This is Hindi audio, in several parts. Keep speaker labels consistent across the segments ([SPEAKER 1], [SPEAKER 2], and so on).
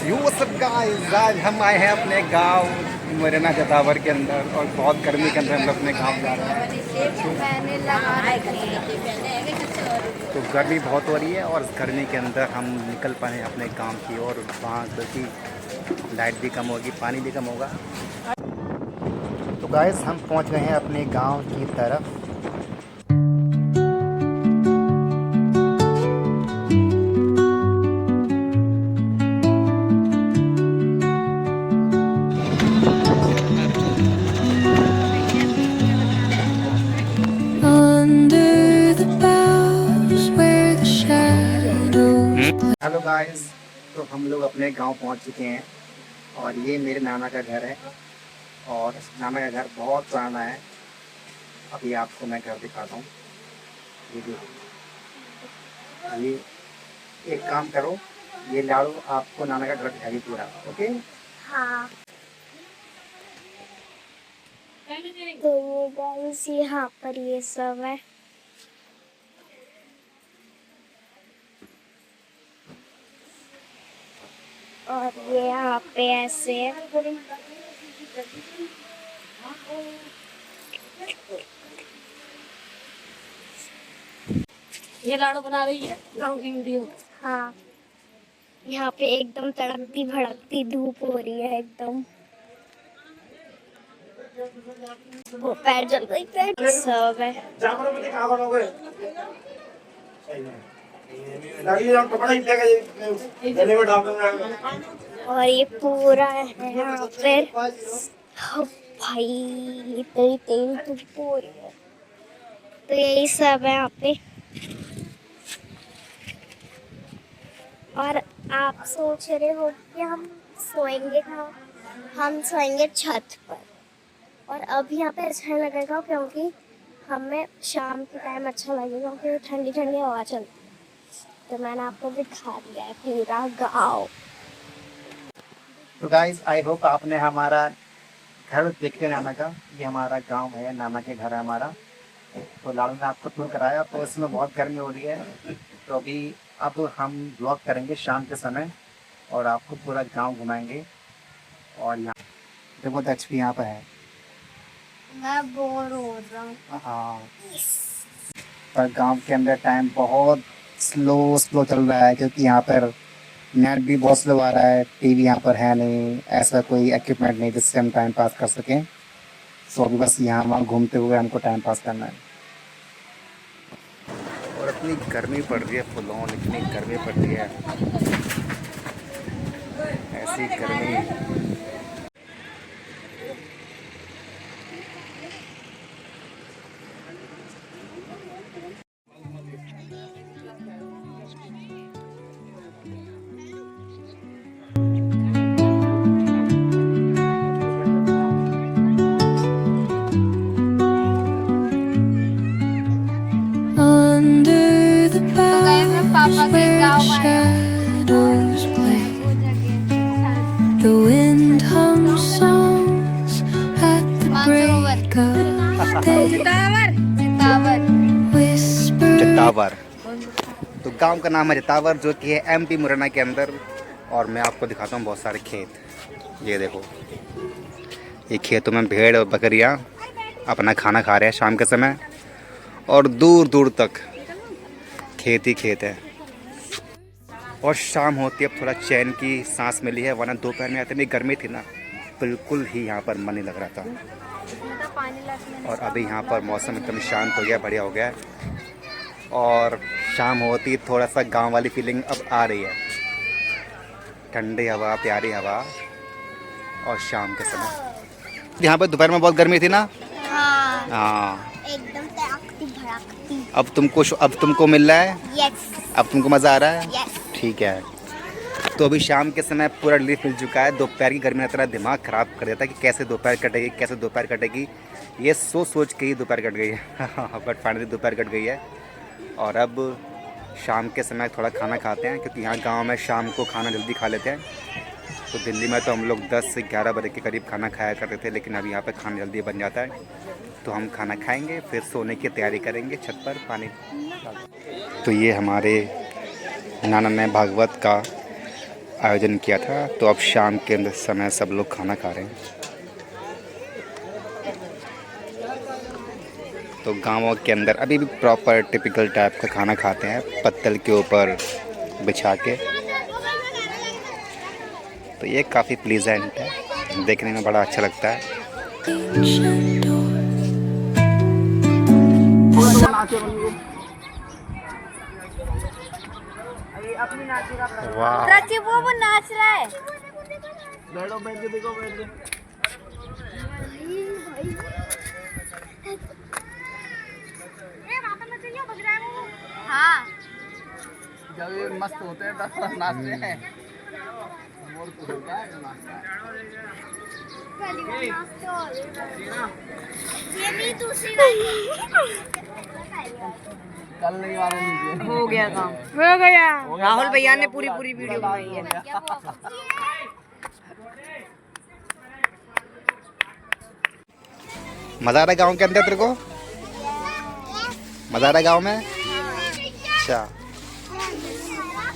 [SPEAKER 1] यो सब गाइस, आज हम आए हैं अपने गांव मुरैना जतावर के अंदर और बहुत गर्मी के अंदर हम लोग अपने गांव जा रहे हैं। तो गर्मी बहुत हो रही है और इस गर्मी के अंदर हम निकल पाए अपने गांव की ओर। वहाँ क्योंकि लाइट भी कम होगी, पानी भी कम होगा। तो गाइस हम पहुँच गए हैं अपने गांव की तरफ। हेलो गाइस, तो हम लोग अपने गांव पहुंच चुके हैं और ये मेरे नाना का घर है और नाना का घर बहुत पुराना है। अभी आपको मैं घर दिखाता हूँ। ये देखो, ये एक काम करो, ये लाड़ो, आपको नाना का घर दिखाइए पूरा। ओके
[SPEAKER 2] हाँ, तो ये गाइस यहाँ पर ये सब है। और ये यहाँ पे ऐसे है।
[SPEAKER 3] ये लाडो बना रही है गाँव की वीडियो।
[SPEAKER 2] हाँ, यहाँ पे एकदम तड़कती भड़कती धूप हो रही है एकदम। वो पैर जल गई, पैर सब है। और ये पूरा है यहाँ पे। हाँ भाई, तेरी तेल धूप हो रही है। तो यही सब है यहाँ पे। और आप सोच रहे हो कि हम सोएंगे कहाँ? हम सोएंगे छत पर। और अभी यहाँ पे अच्छा लगेगा क्योंकि हमें शाम के टाइम अच्छा लगेगा क्योंकि ठंडी ठंडी हवा चलती है। तो मैंने आपको दिखा दिया है पूरा गाँव।
[SPEAKER 1] तो गाइस, आई होप आपने हमारा घर देखते नाना का। ये हमारा गांव है, नाना के घर है हमारा। तो लाड़ू ने आपको टूर कराया, तो इसमें बहुत गर्मी हो रही है। तो अभी अब हम ब्लॉग करेंगे शाम के समय और आपको पूरा गांव घुमाएंगे। और यहाँ देखो दक्ष भी यहाँ पर है।
[SPEAKER 2] मैं बोर हो रहा हूँ।
[SPEAKER 1] हाँ, पर गांव के अंदर टाइम बहुत स्लो चल रहा है क्योंकि यहाँ पर नेट भी बहुत स्लो आ रहा है। टीवी यहाँ पर है नहीं, ऐसा कोई इक्विपमेंट नहीं जिससे हम टाइम पास कर सकें। सो अभी बस यहाँ वहाँ घूमते हुए हमको टाइम पास करना है। और इतनी गर्मी पड़ रही है फुलौन, इतनी गर्मी पड़ रही है, ऐसी गर्मी।
[SPEAKER 2] पापा के गाँव आया।
[SPEAKER 4] The wind hums songs at the break of day. Whisper
[SPEAKER 1] जतावर, तो गांव का नाम है जतावर, जो कि है एमपी मुरैना के अंदर। और मैं आपको दिखाता हूँ बहुत सारे खेत। ये देखो, ये खेतों में भेड़ और बकरियाँ अपना खाना खा रहे हैं शाम के समय। और दूर दूर तक खेत ही खेत है। और शाम होती है, अब थोड़ा चैन की सांस मिली है, वरना दोपहर में इतनी गर्मी थी ना, बिल्कुल ही यहाँ पर मन नहीं लग रहा था। और अभी यहाँ पर मौसम एकदम शांत हो गया, बढ़िया हो गया। और शाम होती थोड़ा सा गांव वाली फीलिंग अब आ रही है। ठंडी हवा, प्यारी हवा। और शाम के समय यहाँ पर दोपहर में बहुत गर्मी थी ना। हाँ,
[SPEAKER 2] एकदम तड़कती भड़कती।
[SPEAKER 1] अब तुमको मिल रहा है।
[SPEAKER 2] यस,
[SPEAKER 1] अब तुमको मज़ा आ रहा है।
[SPEAKER 2] यस।
[SPEAKER 1] ठीक है। तो अभी शाम के समय पूरा रिलीफ मिल चुका है। दोपहर की गर्मी ने इतना दिमाग ख़राब कर देता है कि कैसे दोपहर कटेगी, कैसे दोपहर कटेगी। ये सोच के ही दोपहर कट गई है बट फाइनली दोपहर कट गई है। और अब शाम के समय थोड़ा खाना खाते हैं क्योंकि यहाँ गांव में शाम को खाना जल्दी खा लेते हैं। तो दिल्ली में तो हम लोग 10 से 11 बजे के करीब खाना खाया करते थे, लेकिन अब यहाँ पर खाना जल्दी बन जाता है। तो हम खाना खाएँगे, फिर सोने की तैयारी करेंगे छत पर पानी। तो ये हमारे नाना ने भागवत का आयोजन किया था, तो अब शाम के समय सब लोग खाना खा रहे हैं। तो गाँवों के अंदर अभी भी प्रॉपर टिपिकल टाइप का खाना खाते हैं, पत्तल के ऊपर बिछा के। तो ये काफ़ी प्लीजेंट है, देखने में बड़ा अच्छा लगता है।
[SPEAKER 4] ancient door.
[SPEAKER 1] वाह,
[SPEAKER 2] वो नाच रहा है।
[SPEAKER 3] बैठो, बैठ के देखो, बैठ के।
[SPEAKER 2] हाँ,
[SPEAKER 3] जब ये मस्त होते हैं तब नाचते हैं। और कुछ होता है तो नाचता है।
[SPEAKER 2] ये नहीं दूसरी वाली।
[SPEAKER 3] कल नहीं वाले नीचे
[SPEAKER 5] हो गया काम, हो गया। राहुल भैया ने पूरी वीडियो बनाई है।
[SPEAKER 1] मज़ा आ रहा है गाँव के अंदर तेरे को? मज़ा आ रहा है गाँव में? अच्छा,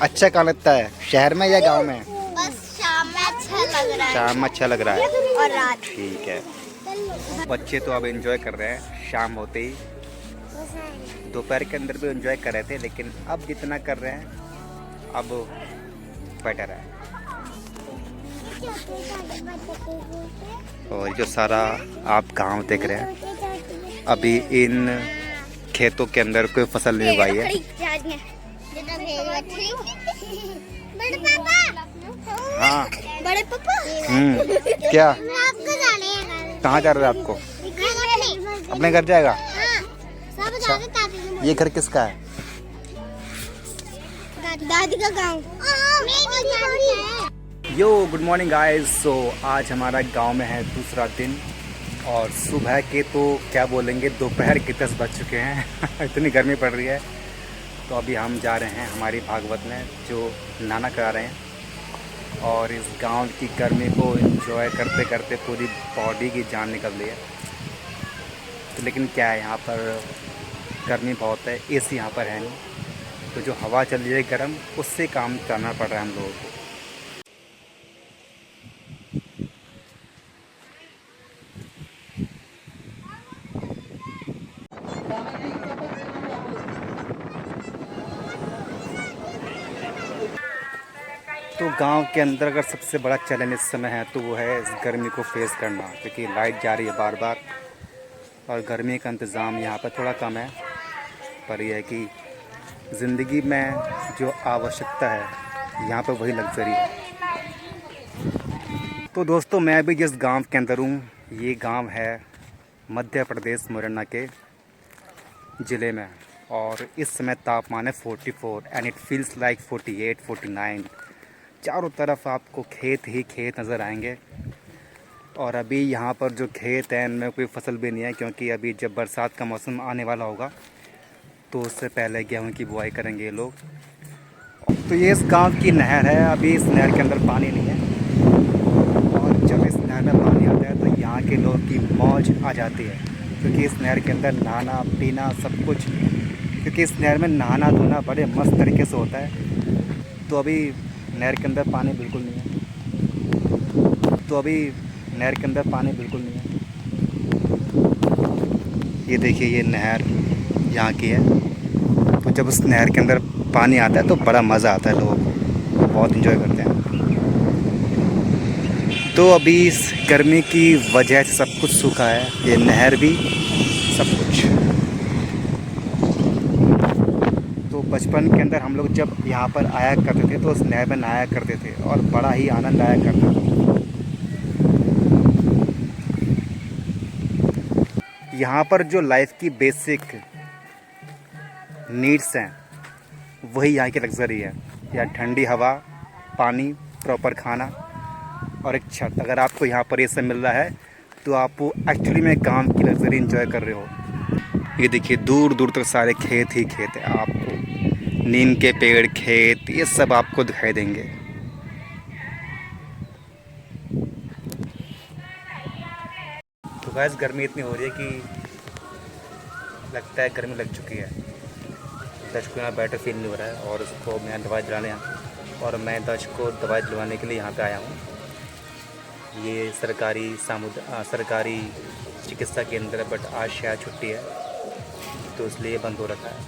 [SPEAKER 1] अच्छा कहाँ लगता है, शहर में या गांव में?
[SPEAKER 2] बस शाम में अच्छा लग रहा है
[SPEAKER 1] शाम में अच्छा लग रहा है,
[SPEAKER 2] और रात।
[SPEAKER 1] ठीक है। बच्चे तो अब एंजॉय कर रहे हैं शाम होते ही। दोपहर के अंदर भी एंजॉय कर रहे थे, लेकिन अब जितना कर रहे हैं अब बेटर है। और जो सारा आप गांव देख रहे हैं, अभी इन खेतों के अंदर कोई फसल नहीं उगाई है।
[SPEAKER 2] बड़े पापा,
[SPEAKER 1] हाँ,
[SPEAKER 2] बड़े पापा,
[SPEAKER 1] क्या
[SPEAKER 2] आपको जाने हैं?
[SPEAKER 1] कहाँ जा रहे हो आपको? अपने घर जाएगा?
[SPEAKER 2] सब
[SPEAKER 1] अच्छा।
[SPEAKER 2] जाके दादी के
[SPEAKER 1] ये घर किसका है?
[SPEAKER 2] दादी का गाँव।
[SPEAKER 1] यो गुड मॉर्निंग गाइस। सो आज हमारा गांव में है दूसरा दिन, और सुबह के तो क्या बोलेंगे, दोपहर के 10 बज चुके हैं। इतनी गर्मी पड़ रही है। तो अभी हम जा रहे हैं हमारी भागवत में, जो नाना करा रहे हैं, और इस गांव की गर्मी को एंजॉय करते करते पूरी बॉडी की जान निकल रही है। तो लेकिन क्या है, यहाँ पर गर्मी बहुत है, एसी यहाँ पर है नहीं, तो जो हवा चल रही है गर्म, उससे काम करना पड़ रहा है हम लोगों को। तो गांव के अंदर अगर सबसे बड़ा चैलेंज इस समय है तो वो है इस गर्मी को फेस करना, क्योंकि लाइट जा रही है बार बार, और गर्मी का इंतज़ाम यहाँ पर थोड़ा कम है। पर यह है कि ज़िंदगी में जो आवश्यकता है यहाँ पर वही लग्जरी है। तो दोस्तों, मैं अभी जिस गांव के अंदर हूँ, ये गांव है मध्य प्रदेश मुरैना के ज़िले में, और इस समय तापमान है 44 एंड इट फील्स लाइक 48, 49। चारों तरफ आपको खेत ही खेत नज़र आएंगे। और अभी यहाँ पर जो खेत हैं इनमें कोई फसल भी नहीं है, क्योंकि अभी जब बरसात का मौसम आने वाला होगा तो उससे पहले गेहूँ की बुआई करेंगे ये लोग। तो ये इस गांव की नहर है, अभी इस नहर के अंदर पानी नहीं है, और जब इस नहर में पानी आता है तो यहाँ के लोग की मौज आ जाती है, क्योंकि इस नहर के अंदर नहाना पीना सब कुछ, क्योंकि इस नहर में नहाना धोना बड़े मस्त तरीके से होता है। तो अभी नहर के अंदर पानी बिल्कुल नहीं है, तो अभी नहर के अंदर पानी बिल्कुल नहीं है। ये देखिए, ये नहर यहाँ की है। तो जब उस नहर के अंदर पानी आता है तो बड़ा मज़ा आता है, लोग बहुत इन्जॉय करते हैं। तो अभी इस गर्मी की वजह से सब कुछ सूखा है, ये नहर भी, सब कुछ। तो बचपन के अंदर हम लोग जब यहाँ पर आया करते थे तो उस नहर में नहाया करते थे, और बड़ा ही आनंद आया करता था। यहाँ पर जो लाइफ की बेसिक नीड्स हैं वही यहाँ की लग्जरी है, या ठंडी हवा, पानी, प्रॉपर खाना और एक छत। अगर आपको यहाँ पर ये सब मिल रहा है तो आप एक्चुअली में गांव की लग्जरी एंजॉय कर रहे हो। ये देखिए, दूर दूर तक सारे खेत ही खेत है, आपको नीम के पेड़, खेत, ये सब आपको दिखाई देंगे। तो गाइस, गर्मी इतनी हो रही है कि लगता है गर्मी लग चुकी है। मैं बैटर फील नहीं हो रहा है, और उसको मैं दवाई दिलाने और मैं दर्श को दवाई दिलवाने के लिए यहाँ पे आया हूँ। ये सरकारी चिकित्सा केंद्र है, बट आज शायद छुट्टी है तो इसलिए बंद हो रखा है।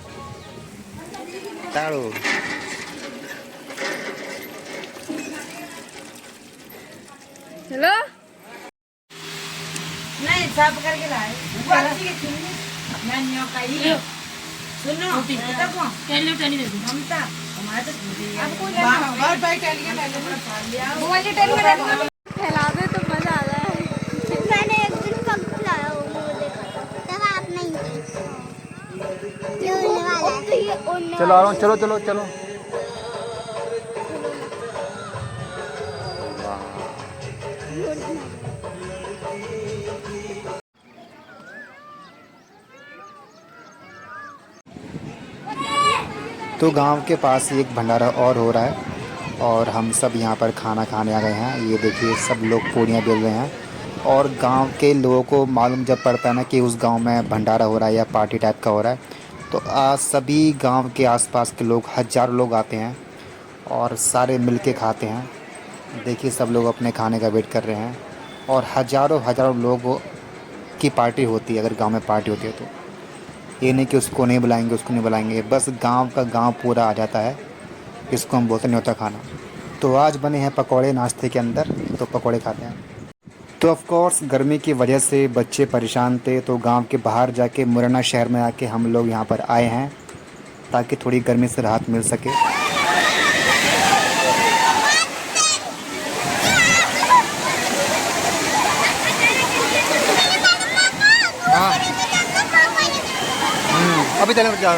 [SPEAKER 1] ताड़ो
[SPEAKER 5] हेलो नहीं सब करके लाए सुनो टेली दे ममता हमारे तो बहुत भाई टेली खिला दे तो मजा आ जाए।
[SPEAKER 2] मैंने एक दिन कब खिलाया वो मुझे देखा था, तब आप नहीं थे। ये उड़ने वाला है। तो ये उड़ने
[SPEAKER 1] चलो आ रहा हूँ, चलो चलो चलो। तो गांव के पास ही एक भंडारा और हो रहा है और हम सब यहाँ पर खाना खाने आ गए हैं। ये देखिए सब लोग पूड़ियाँ बेल रहे हैं और गांव के लोगों को मालूम जब पड़ता है ना कि उस गांव में भंडारा हो रहा है या पार्टी टाइप का हो रहा है, तो आज सभी गांव के आसपास के लोग, हज़ारों लोग आते हैं और सारे मिल के खाते हैं। देखिए सब लोग अपने खाने का वेट कर रहे हैं और हज़ारों लोगों की पार्टी होती है। अगर गांव में पार्टी होती है तो ये नहीं कि उसको नहीं बुलाएंगे उसको नहीं बुलाएंगे, बस गांव का गांव पूरा आ जाता है। इसको हम बोलते न्योता खाना। तो आज बने हैं पकौड़े नाश्ते के अंदर, तो पकौड़े खाते हैं। तो ऑफ कोर्स गर्मी की वजह से बच्चे परेशान थे, तो गांव के बाहर जाके मुरैना शहर में आके हम लोग यहाँ पर आए हैं ताकि थोड़ी गर्मी से राहत मिल सके। हाँ अभी चलें क्या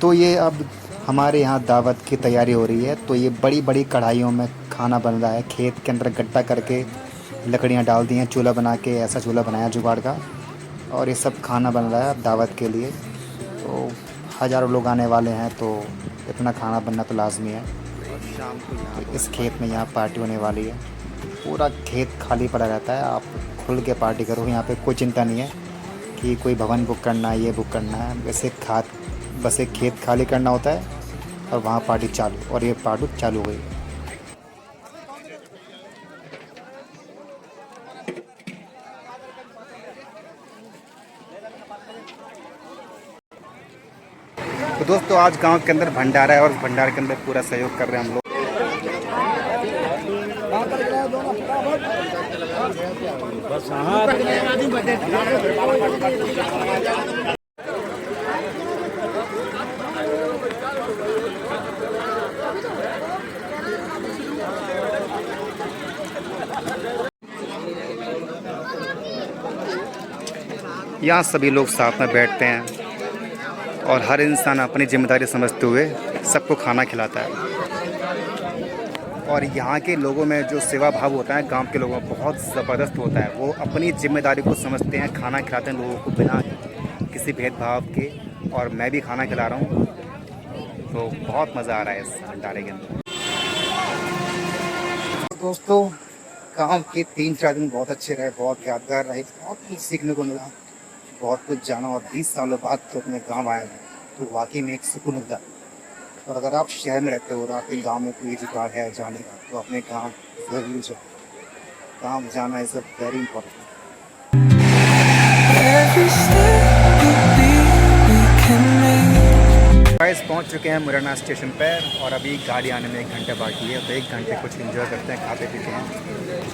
[SPEAKER 1] तो ये अब हमारे यहाँ दावत की तैयारी हो रही है। तो ये बड़ी बड़ी कढ़ाइयों में खाना बन रहा है। खेत के अंदर गड्ढा करके लकड़ियाँ डाल दी हैं, चूल्हा बना के ऐसा चूल्हा बनाया जुगाड़ का, और ये सब खाना बन रहा है दावत के लिए। तो हज़ारों लोग आने वाले हैं तो इतना खाना बनना तो लाजमी है। और शाम को यहाँ इस खेत में यहाँ पार्टी होने वाली है। पूरा खेत खाली पड़ा रहता है, आप खुल के पार्टी करो। यहाँ पे कोई चिंता नहीं है कि कोई भवन बुक करना है, ये बुक करना है। वैसे बस एक खेत खाली करना होता है और वहाँ पार्टी चालू, और ये पार्टी चालू हो गई। तो दोस्तों आज गांव के अंदर भंडारा है और भंडारे के अंदर पूरा सहयोग कर रहे हैं हम लोग। यहाँ सभी लोग साथ में बैठते हैं और हर इंसान अपनी जिम्मेदारी समझते हुए सबको खाना खिलाता है। और यहाँ के लोगों में जो सेवा भाव होता है गांव के लोगों में बहुत ज़बरदस्त होता है। वो अपनी जिम्मेदारी को समझते हैं, खाना खिलाते हैं लोगों को बिना किसी भेदभाव के। और मैं भी खाना खिला रहा हूँ, तो बहुत मज़ा आ रहा है इस भंडारे के अंदर। दोस्तों गांव के 3-4 दिन बहुत अच्छे रहे, बहुत यादगार रहे, बहुत कुछ सीखने को मिला, बहुत कुछ जाना। और 20 सालों बाद तो अपने गांव आए हैं तो वाकई में एक सुकून मिलता है। और अगर आप शहर में रहते हो और आपके गांव में कोई जुगाड़ है जाने का, तो अपने गांव ज़रूर जाओ। गांव जाना इज़ वेरी इंपॉर्टेंट। गाइस पहुंच चुके हैं मुरैना स्टेशन पर और अभी गाड़ी आने में 1 घंटा बाकी है। तो 1 घंटे कुछ एंजॉय करते हैं, खाते पीते हैं।